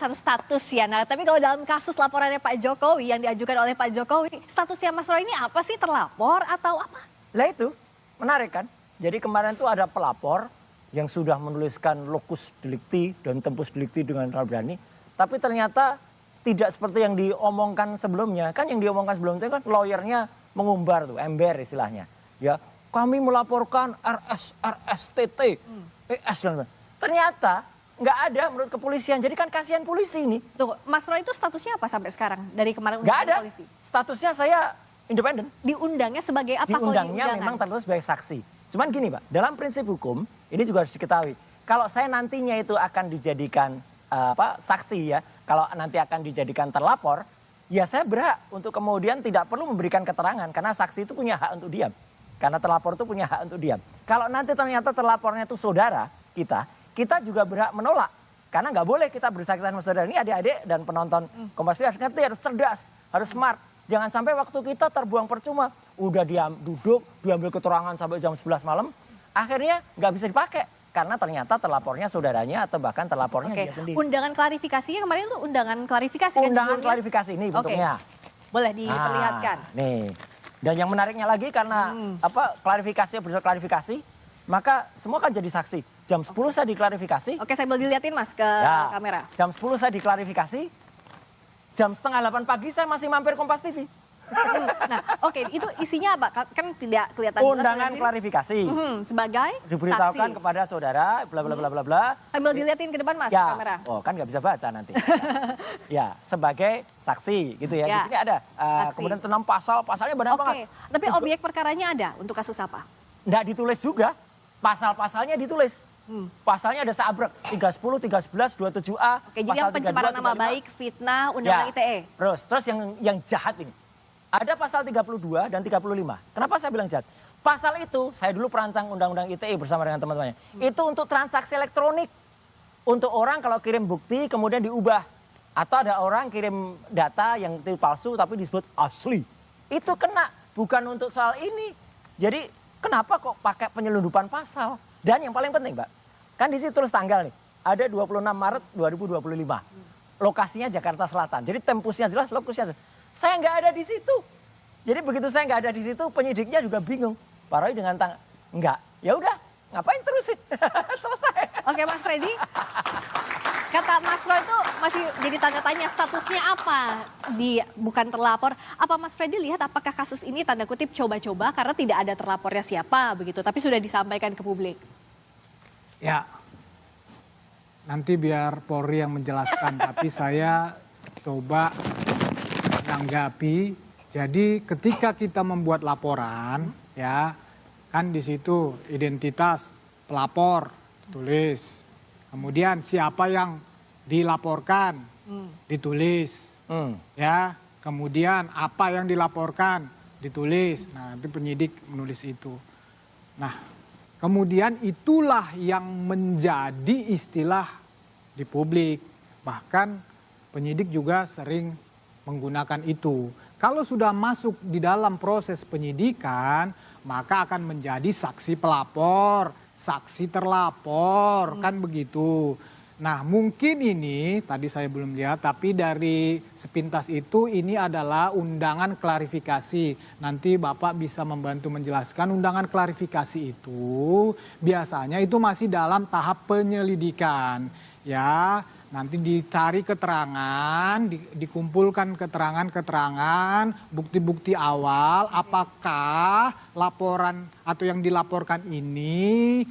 Status ya. Nah, tapi kalau dalam kasus laporannya Pak Jokowi yang diajukan oleh Pak Jokowi, statusnya Mas Roy ini apa sih, terlapor atau apa? Lah itu, menarik kan? Jadi kemarin tuh ada pelapor yang sudah menuliskan locus delicti dan tempus delicti dengan cara berani, tapi ternyata tidak seperti yang diomongkan sebelumnya. Kan yang diomongkan sebelumnya kan lawyernya mengumbar tuh, ember istilahnya. Ya, kami melaporkan RSTT, PS dan ternyata nggak ada menurut kepolisian. Jadi kan kasihan polisi ini. Tuh, Mas Roy itu statusnya apa sampai sekarang dari kemarin Nggak ada. polisi? Statusnya saya independen. Diundangnya sebagai apa? Diundangnya memang tertulis sebagai saksi. Cuman gini Pak, dalam prinsip hukum ini juga harus diketahui. Kalau saya nantinya itu akan dijadikan saksi ya, kalau nanti akan dijadikan terlapor, ya saya berhak untuk kemudian tidak perlu memberikan keterangan karena saksi itu punya hak untuk diam. Karena terlapor itu punya hak untuk diam. Kalau nanti ternyata terlapornya itu saudara kita juga berhak menolak. Karena nggak boleh kita bersaksi sama saudara. Ini adik-adik dan penonton Kompas TV harus ngerti, harus cerdas, harus smart. Jangan sampai waktu kita terbuang percuma. Udah duduk, diambil keterangan sampai jam 11 malam. Akhirnya nggak bisa dipakai. Karena ternyata terlapornya saudaranya atau bahkan terlapornya dia sendiri. Undangan klarifikasinya kemarin itu undangan klarifikasi undangan kan klarifikasi ini bentuknya. Boleh diperlihatkan. Nih. Dan yang menariknya lagi karena klarifikasinya bersifat klarifikasi, maka semua kan jadi saksi. Jam 10 saya diklarifikasi. Oke, saya boleh dilihatin Mas ke kamera. Jam 10 saya diklarifikasi. Jam setengah 8 pagi saya masih mampir Kompas TV. Nah, oke, itu isinya apa? Kan tidak kelihatan jelas. Undangan klarifikasi. Sebagai diberitahukan saksi kepada saudara, bla bla bla bla bla. Sambil dilihatin ke depan Mas, ya, kamera. Oh, kan nggak bisa baca nanti. Ya, sebagai saksi gitu ya. Di sini ada. Kemudian 6 pasalnya banyak banget. Tapi objek perkaranya ada untuk kasus apa? Nggak ditulis juga. Pasal-pasalnya ditulis. Pasalnya ada seabrek 310, 311, 27A. Oke, jadi yang pencemaran nama baik, fitnah, undang-undang ITE. Terus yang jahat ini. Ada pasal 32 dan 35. Kenapa saya bilang jahat? Pasal itu saya dulu perancang undang-undang ITE bersama dengan teman-temannya. Itu untuk transaksi elektronik. Untuk orang kalau kirim bukti kemudian diubah. Atau ada orang kirim data yang palsu tapi disebut asli. Itu kena, bukan untuk soal ini. Jadi kenapa kok pakai penyelundupan pasal? Dan yang paling penting Mbak, kan di situ terus tanggal nih. Ada 26 Maret 2025. Lokasinya Jakarta Selatan. Jadi tempusnya jelas, lokusnya jelas. Saya nggak ada di situ. Jadi begitu saya nggak ada di situ, penyidiknya juga bingung. Pak Roy dengan nggak. Ya udah, ngapain terusin? Selesai. Oke Mas Freddy, kata Mas Roy itu masih jadi tanda tanya statusnya apa? Bukan terlapor. Apa Mas Freddy lihat apakah kasus ini tanda kutip coba-coba karena tidak ada terlapornya siapa begitu, tapi sudah disampaikan ke publik? Ya, nanti biar Polri yang menjelaskan, tapi saya coba menanggapi. Jadi ketika kita membuat laporan, ya kan di situ identitas pelapor tulis, kemudian siapa yang dilaporkan ditulis, ya kemudian apa yang dilaporkan ditulis. Nah nanti penyidik menulis itu. Nah kemudian itulah yang menjadi istilah di publik, bahkan penyidik juga sering menggunakan itu. Kalau sudah masuk di dalam proses penyidikan, maka akan menjadi saksi pelapor, saksi terlapor, kan begitu. Nah mungkin ini, tadi saya belum lihat, tapi dari sepintas itu ini adalah undangan klarifikasi. Nanti Bapak bisa membantu menjelaskan undangan klarifikasi itu, biasanya itu masih dalam tahap penyelidikan. Ya, nanti dicari keterangan, dikumpulkan keterangan-keterangan, bukti-bukti awal, apakah laporan atau yang dilaporkan ini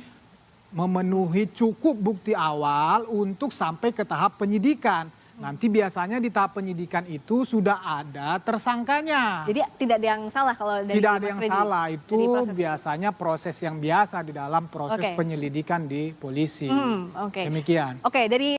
memenuhi cukup bukti awal untuk sampai ke tahap penyidikan. Nanti biasanya di tahap penyidikan itu sudah ada tersangkanya. Jadi tidak ada yang salah kalau dari tidak ada yang salah, itu biasanya proses yang biasa di dalam proses penyelidikan di polisi. Demikian. Oke, dari